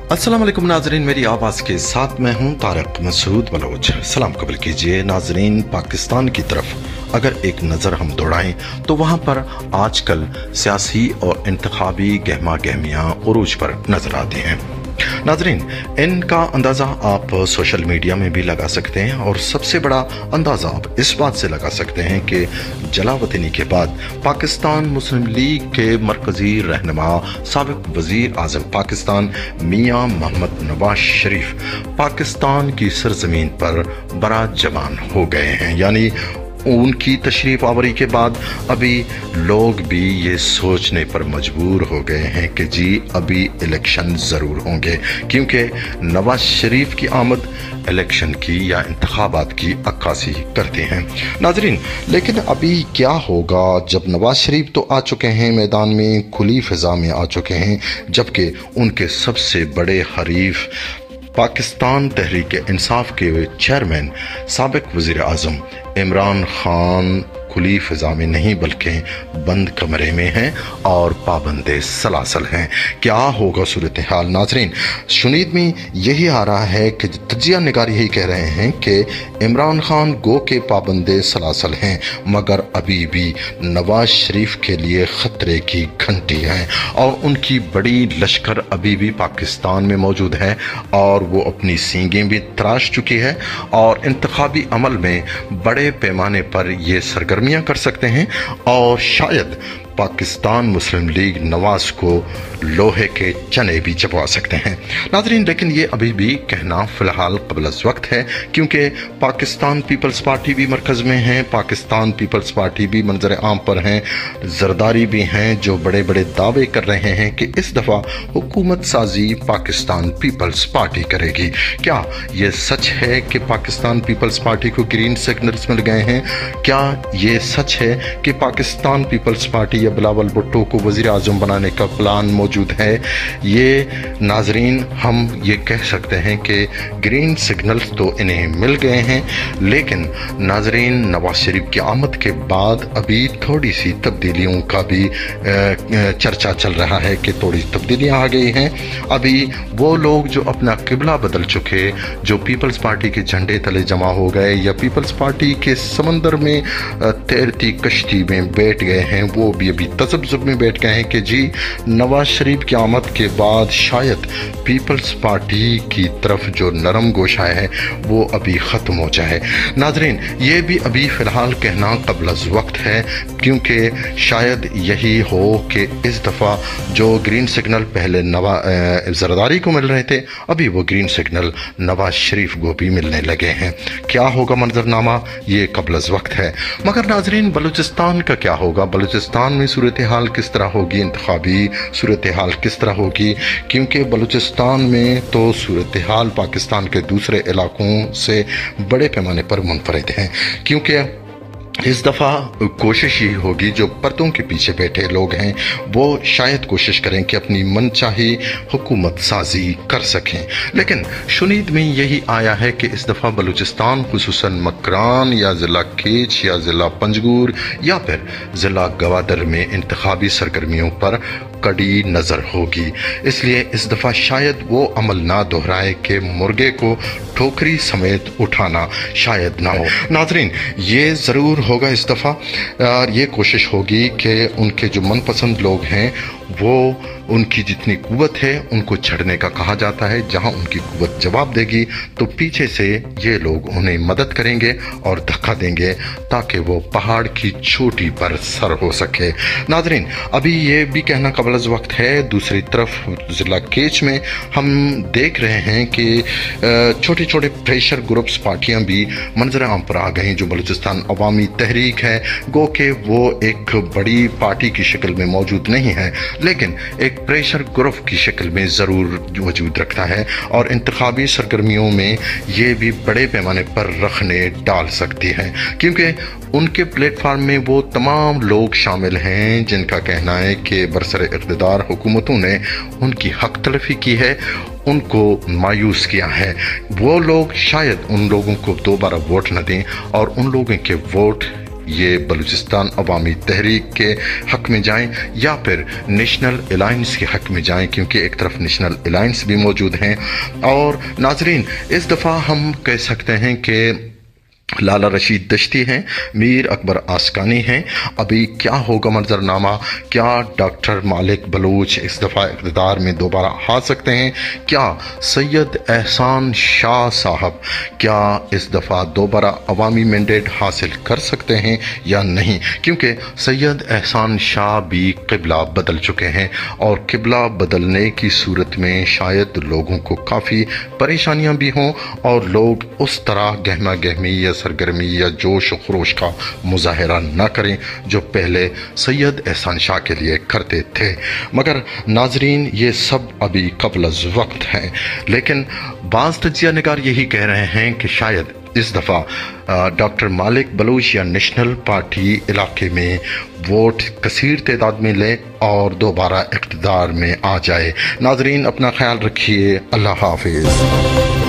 अस्सलाम वालेकुम नाजरीन, मेरी आवाज़ के साथ मैं हूं तारिक मसूद बलोच। सलाम कबूल कीजिए नाजरीन। पाकिस्तान की तरफ अगर एक नज़र हम दौड़ाएं तो वहां पर आजकल सियासी और इंतखाबी गहमा गहमियाँ उरूज पर नजर आती हैं। नाजरीन, इनका अंदाज़ा आप सोशल मीडिया में भी लगा सकते हैं और सबसे बड़ा अंदाज़ा आप इस बात से लगा सकते हैं कि जलावतनी के बाद पाकिस्तान मुस्लिम लीग के मरकजी रहनुमा साबिक वजीर आज़म पाकिस्तान मियाँ मोहम्मद नवाज शरीफ पाकिस्तान की सरजमीन पर बरात जवान हो गए हैं। यानी उनकी तशरीफ आवरी के बाद अभी लोग भी ये सोचने पर मजबूर हो गए हैं कि जी अभी इलेक्शन ज़रूर होंगे, क्योंकि नवाज शरीफ की आमद इलेक्शन की या इंतखाबात की अक्कासी करते हैं। नाजरीन, लेकिन अभी क्या होगा जब नवाज शरीफ तो आ चुके हैं मैदान में, खुली फिजा में आ चुके हैं, जबकि उनके सबसे बड़े हरीफ पाकिस्तान तहरीक इंसाफ के चेयरमैन साबिक वज़ीर आज़म इमरान खान खुली फिजा में नहीं बल्कि बंद कमरे में हैं और पाबंदे सलासल हैं। क्या होगा सूरत हाल? नाजरीन, शुनीद में यही आ रहा है कि तजिया निगार यही कह रहे हैं कि इमरान खान गो के पाबंदे सलासल हैं, मगर अभी भी नवाज शरीफ के लिए खतरे की घंटी है और उनकी बड़ी लश्कर अभी भी पाकिस्तान में मौजूद है और वो अपनी सींगें भी तराश चुकी है और इंतखाबी अमल में बड़े पैमाने पर ये सरगर्मियां कर सकते हैं और शायद पाकिस्तान मुस्लिम लीग नवाज को लोहे के चने भी चबवा सकते हैं। नाजरीन, लेकिन ये अभी भी कहना फिलहाल कबल अज़ वक्त है, क्योंकि पाकिस्तान पीपल्स पार्टी भी मरकज़ में है, पाकिस्तान पीपल्स पार्टी भी मंजर आम पर हैं, जरदारी भी हैं जो बड़े बड़े दावे कर रहे हैं कि इस दफ़ा हुकूमत साजी पाकिस्तान पीपल्स पार्टी करेगी। क्या ये सच है कि पाकिस्तान पीपल्स पार्टी को ग्रीन सिग्नल्स मिल गए हैं? क्या ये सच है कि पाकिस्तान पीपल्स पार्टी बिलावल भुट्टो को वजीर आजम बनाने का प्लान मौजूद है? ये नाजरीन, हम ये कह सकते हैं कि ग्रीन सिग्नल्स तो इन्हें मिल गए हैं, लेकिन नाजरीन नवाज शरीफ की आमद के बाद अभी थोड़ी सी तब्दीलियों का भी चर्चा चल रहा है कि थोड़ी तब्दीलियां आ गई हैं। अभी वो लोग जो अपना किबला बदल चुके, जो पीपल्स पार्टी के झंडे तले जमा हो गए या पीपल्स पार्टी के समंदर में तैरती कश्ती में बैठ गए हैं, वो भी अभी तजब्जुब में बैठ गए हैं कि जी नवाज शरीफ की आमद के बाद शायद पीपल्स पार्टी की तरफ जो नरम गोशा है वो अभी ख़त्म हो जाए। नाजरीन, ये भी अभी फ़िलहाल कहना क़ब्ल अज़ वक्त है, क्योंकि शायद यही हो कि इस दफ़ा जो ग्रीन सिग्नल पहले जरदारी को मिल रहे थे, अभी वो ग्रीन सिग्नल नवाज शरीफ को भी मिलने लगे हैं। क्या होगा मंजरनामा, ये क़ब्ल अज़ वक्त है। मगर नाजरीन, बलूचिस्तान का क्या होगा? बलूचिस्तान में सूरत हाल किस तरह होगी, इंतखाबी सूरत हाल किस तरह होगी? क्योंकि बलूचिस्तान में तो सूरत हाल पाकिस्तान के दूसरे इलाकों से बड़े पैमाने पर मुनफरिद हैं, क्योंकि इस दफ़ा कोशिश ये होगी, जो पर्दों के पीछे बैठे लोग हैं वो शायद कोशिश करें कि अपनी मनचाही हुकूमत साजी कर सकें। लेकिन शुनीद में यही आया है कि इस दफ़ा बलूचिस्तान खुसूसन मकरान या ज़िला केच या ज़िला पंजगूर या फिर ज़िला गवादर में इंतखाबी सरगर्मियों पर कड़ी नज़र होगी। इसलिए इस दफ़ा शायद वो अमल ना दोहराए कि मुर्गे को ठोकरी समेत उठाना शायद ना हो। नाजरीन, ये ज़रूर होगा इस दफ़ा, ये कोशिश होगी कि उनके जो मनपसंद लोग हैं वो उनकी जितनी कुव्वत है उनको छड़ने का कहा जाता है। जहां उनकी कुव्वत जवाब देगी तो पीछे से ये लोग उन्हें मदद करेंगे और धक्का देंगे ताकि वो पहाड़ की चोटी पर सर हो सके। नाजरीन, अभी ये भी कहना क़ब्ल अज़ वक्त है, दूसरी तरफ ज़िला केच में हम देख रहे हैं कि छोटे छोटे प्रेशर ग्रुप्स पार्टियां भी मंजर आम पर आ गई। जो बलूचिस्तान अवामी तहरीक है, गो के वो एक बड़ी पार्टी की शक्ल में मौजूद नहीं है, लेकिन एक प्रेशर ग्रुप की शक्ल में ज़रूर वजूद रखता है और इंतखाबी सरगर्मियों में ये भी बड़े पैमाने पर रखने डाल सकती है, क्योंकि उनके प्लेटफार्म में वो तमाम लोग शामिल हैं जिनका कहना है कि बरसर इक़्तिदार हुकूमतों ने उनकी हक तलफी की है, उनको मायूस किया है। वो लोग शायद उन लोगों को दोबारा वोट न दें और उन लोगों के वोट یہ بلوچستان عوامی تحریک کے حق میں جائیں یا پھر نیشنل الائنس کے حق میں جائیں، کیونکہ ایک طرف نیشنل الائنس بھی موجود ہیں۔ اور ناظرین، اس دفعہ ہم کہہ سکتے ہیں کہ لالا رشید دشتی ہیں، میر اکبر آسکانی ہیں۔ ابھی کیا ہوگا منظرنامہ؟ کیا ڈاکٹر مالک بلوچ اس دفعہ اقتدار میں دوبارہ آ سکتے ہیں؟ کیا سید احسان شاہ صاحب کیا اس دفعہ دوبارہ عوامی مینڈیٹ حاصل کر سکتے ہیں یا نہیں؟ کیونکہ سید احسان شاہ بھی قبلہ بدل چکے ہیں، اور قبلہ بدلنے کی صورت میں شاید لوگوں کو کافی پریشانیاں بھی ہوں اور لوگ اس طرح گہما گہمی یا سرگرمی یا جوش و خروش کا مظاہرہ نہ کریں جو پہلے سید احسان شاہ کے لیے کرتے تھے۔ مگر ناظرین، یہ سب ابھی قبل از وقت ہے، لیکن بعض تجزیہ نگار یہی کہہ رہے ہیں کہ شاید اس دفعہ ڈاکٹر مالک بلوچ یا نیشنل پارٹی علاقے میں ووٹ کثیر تعداد میں لے اور دوبارہ اقتدار میں آ جائے۔ ناظرین، اپنا خیال رکھیے، اللہ حافظ۔